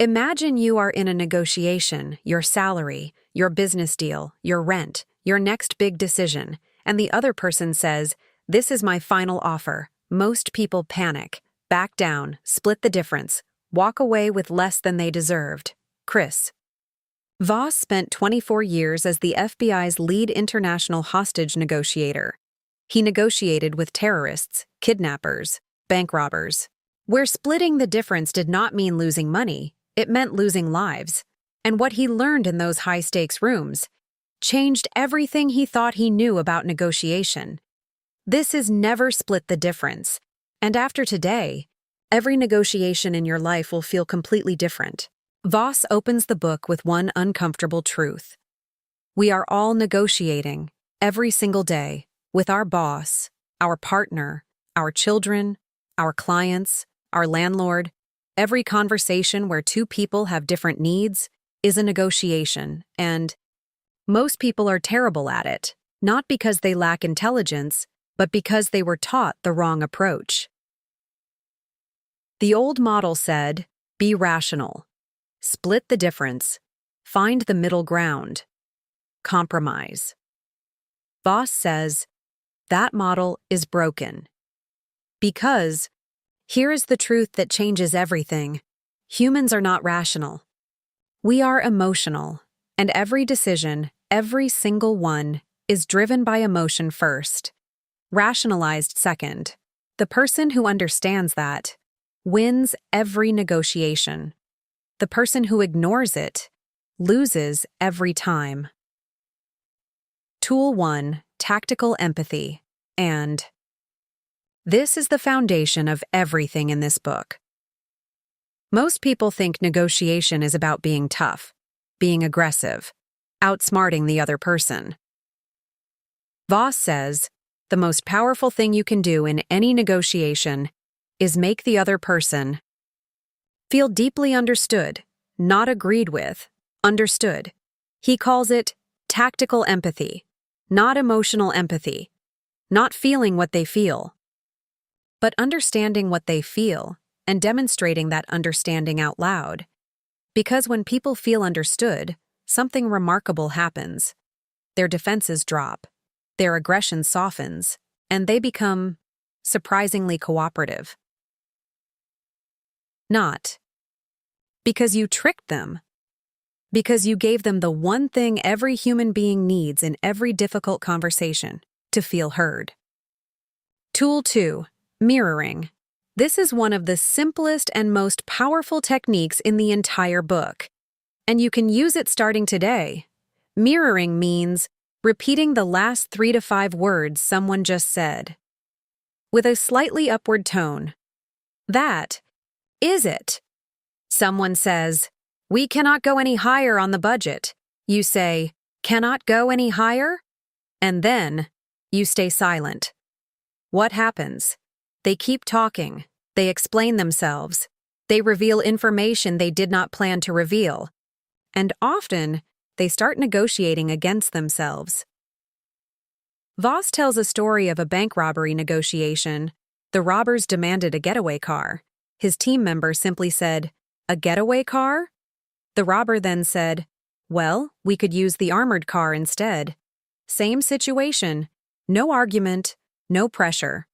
Imagine you are in a negotiation, your salary, your business deal, your rent, your next big decision, and the other person says, "This is my final offer." Most people panic, back down, split the difference, walk away with less than they deserved. Chris Voss spent 24 years as the FBI's lead international hostage negotiator. He negotiated with terrorists, kidnappers, bank robbers. Where splitting the difference did not mean losing money, it meant losing lives. And what he learned in those high-stakes rooms changed everything he thought he knew about negotiation. This is never split the difference. And after today, every negotiation in your life will feel completely different. Voss opens the book with one uncomfortable truth. We are all negotiating, every single day, with our boss, our partner, our children, our clients, our landlord. Every conversation where two people have different needs is a negotiation, and most people are terrible at it, not because they lack intelligence, but because they were taught the wrong approach. The old model said, be rational, split the difference, find the middle ground, compromise. Voss says, that model is broken. Because here is the truth that changes everything. Humans are not rational. We are emotional, and every decision, every single one, is driven by emotion first, rationalized second. The person who understands that wins every negotiation. The person who ignores it loses every time. Tool 1, Tactical Empathy, and this is the foundation of everything in this book. Most people think negotiation is about being tough, being aggressive, outsmarting the other person. Voss says, the most powerful thing you can do in any negotiation is make the other person feel deeply understood, not agreed with, understood. He calls it tactical empathy, not emotional empathy, not feeling what they feel, but understanding what they feel and demonstrating that understanding out loud. Because when people feel understood, something remarkable happens. Their defenses drop, their aggression softens, and they become surprisingly cooperative. Not because you tricked them, because you gave them the one thing every human being needs in every difficult conversation, to feel heard. Tool 2, Mirroring. This is one of the simplest and most powerful techniques in the entire book, and you can use it starting today. Mirroring means repeating the last 3 to 5 words someone just said, with a slightly upward tone. That is it. Someone says, "We cannot go any higher on the budget." You say, "Cannot go any higher?" And then you stay silent. What happens? They keep talking. They explain themselves. They reveal information they did not plan to reveal. And often, they start negotiating against themselves. Voss tells a story of a bank robbery negotiation. The robbers demanded a getaway car. His team member simply said, "A getaway car?" The robber then said, "Well, we could use the armored car instead." Same situation. No argument, no pressure.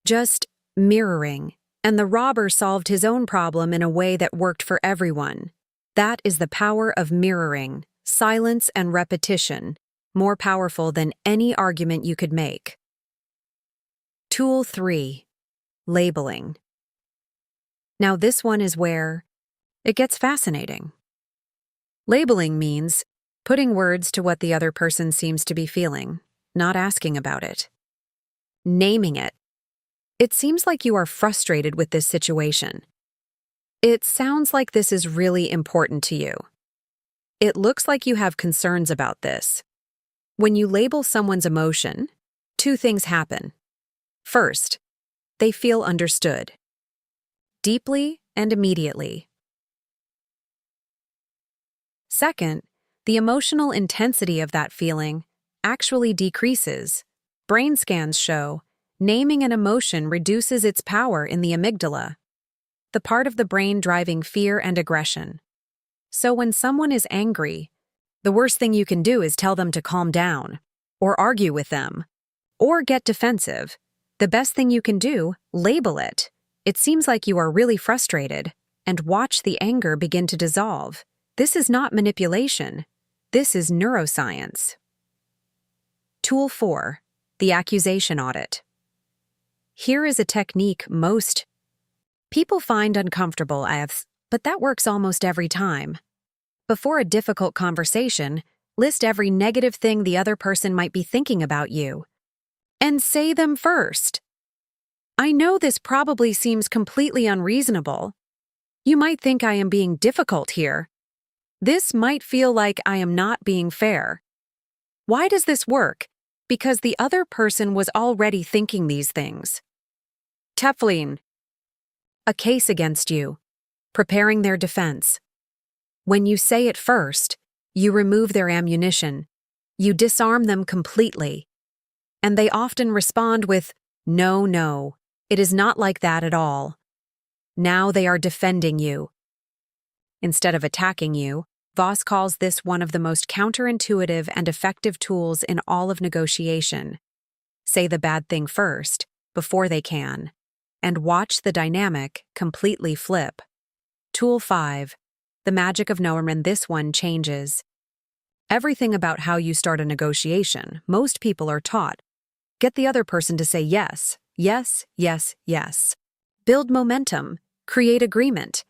Just mirroring, and the robber solved his own problem in a way that worked for everyone. That is the power of mirroring, silence and repetition, more powerful than any argument you could make. Tool 3, Labeling. Now this one is where it gets fascinating. Labeling means putting words to what the other person seems to be feeling, not asking about it. Naming it. It seems like you are frustrated with this situation. It sounds like this is really important to you. It looks like you have concerns about this. When you label someone's emotion, 2 things happen. First, they feel understood. Deeply and immediately. Second, the emotional intensity of that feeling actually decreases. Brain scans show naming an emotion reduces its power in the amygdala. the part of the brain driving fear and aggression. So when someone is angry, the worst thing you can do is tell them to calm down, or argue with them, or get defensive. The best thing you can do, label it. It seems like you are really frustrated, and watch the anger begin to dissolve. This is not manipulation. This is neuroscience. Tool 4. The Accusation Audit. Here is a technique most people find uncomfortable but that works almost every time. Before a difficult conversation, list every negative thing the other person might be thinking about you. And say them first. I know this probably seems completely unreasonable. You might think I am being difficult here. This might feel like I am not being fair. Why does this work? Because the other person was already thinking these things. Teflon. A case against you. Preparing their defense. When you say it first, you remove their ammunition. You disarm them completely. And they often respond with, no, it is not like that at all. Now they are defending you. Instead of attacking you, Voss calls this one of the most counterintuitive and effective tools in all of negotiation. Say the bad thing first, before they can, and watch the dynamic completely flip. Tool 5. The magic of no, and this one changes everything about how you start a negotiation. Most people are taught, get the other person to say yes, yes, yes, yes. Build momentum, create agreement.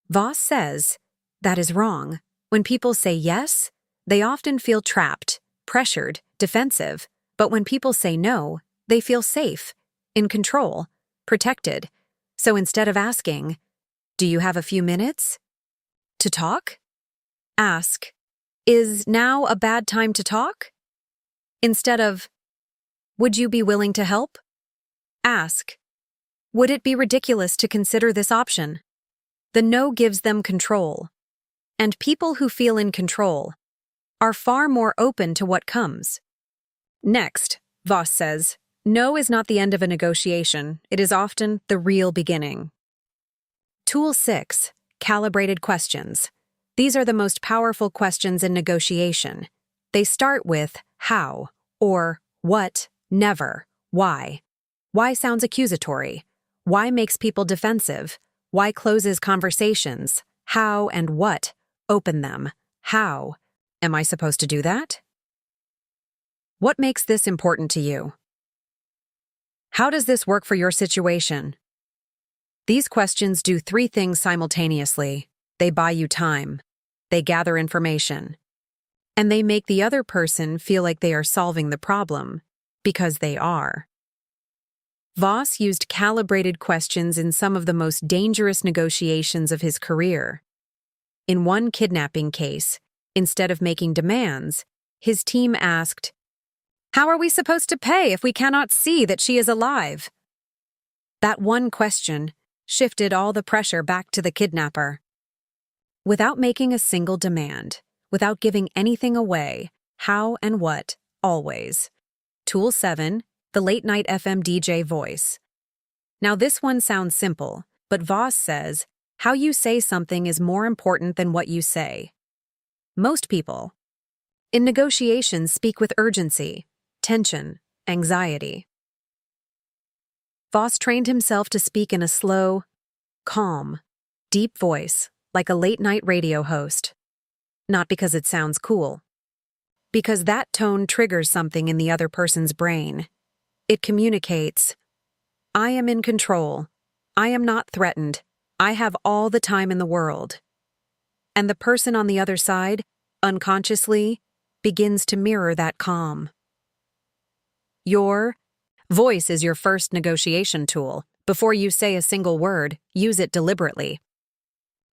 Voss says, that is wrong. When people say yes, they often feel trapped, pressured, defensive. But when people say no, they feel safe, in control, protected. So instead of asking, do you have a few minutes to talk? Ask, is now a bad time to talk? Instead of, would you be willing to help? Ask, would it be ridiculous to consider this option? The no gives them control. And people who feel in control are far more open to what comes. Next, Voss says, no is not the end of a negotiation. It is often the real beginning. Tool 6. Calibrated Questions. These are the most powerful questions in negotiation. They start with how, or what, never, why. Why sounds accusatory. Why makes people defensive. Why closes conversations. How and what open them. How? Am I supposed to do that? What makes this important to you? How does this work for your situation? These questions do 3 things simultaneously. They buy you time. They gather information. And they make the other person feel like they are solving the problem, because they are. Voss used calibrated questions in some of the most dangerous negotiations of his career. In one kidnapping case, instead of making demands, his team asked, how are we supposed to pay if we cannot see that she is alive? That one question shifted all the pressure back to the kidnapper. Without making a single demand, without giving anything away, how and what, always. Tool 7, the late-night FM DJ voice. Now this one sounds simple, but Voss says, how you say something is more important than what you say. Most people in negotiations speak with urgency, tension, anxiety. Voss trained himself to speak in a slow, calm, deep voice, like a late-night radio host. Not because it sounds cool. Because that tone triggers something in the other person's brain. It communicates, I am in control. I am not threatened. I have all the time in the world. And the person on the other side, unconsciously, begins to mirror that calm. Your voice is your first negotiation tool. Before you say a single word, use it deliberately.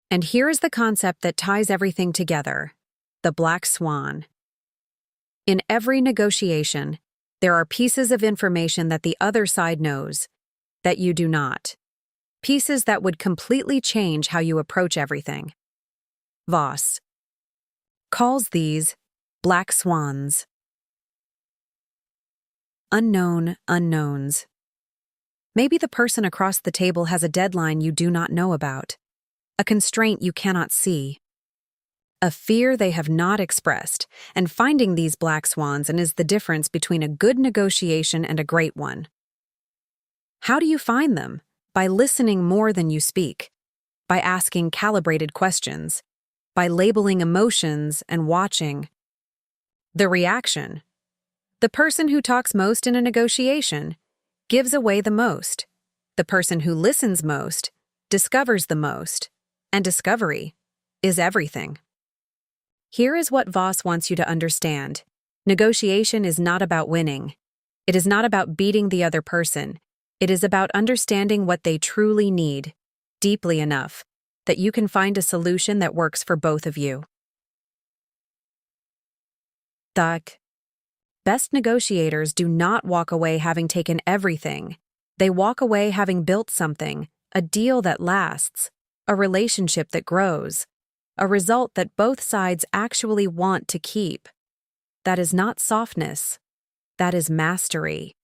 And here is the concept that ties everything together: the black swan. In every negotiation, there are pieces of information that the other side knows, that you do not. Pieces that would completely change how you approach everything. Voss calls these black swans. Unknown unknowns. Maybe the person across the table has a deadline you do not know about, a constraint you cannot see, a fear they have not expressed, and finding these black swans is the difference between a good negotiation and a great one. How do you find them? By listening more than you speak, by asking calibrated questions, by labeling emotions and watching the reaction. The person who talks most in a negotiation gives away the most. The person who listens most discovers the most, and discovery is everything. Here is what Voss wants you to understand. Negotiation is not about winning. It is not about beating the other person. It is about understanding what they truly need, deeply enough, that you can find a solution that works for both of you. The best negotiators do not walk away having taken everything. They walk away having built something, a deal that lasts, a relationship that grows, a result that both sides actually want to keep. That is not softness. That is mastery.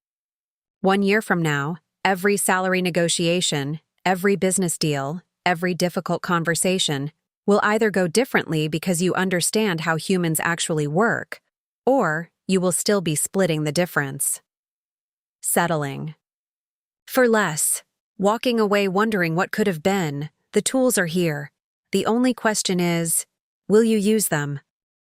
1 year from now, every salary negotiation, every business deal, every difficult conversation will either go differently because you understand how humans actually work, or you will still be splitting the difference. Settling. For less. Walking away wondering what could have been. The tools are here. The only question is, will you use them?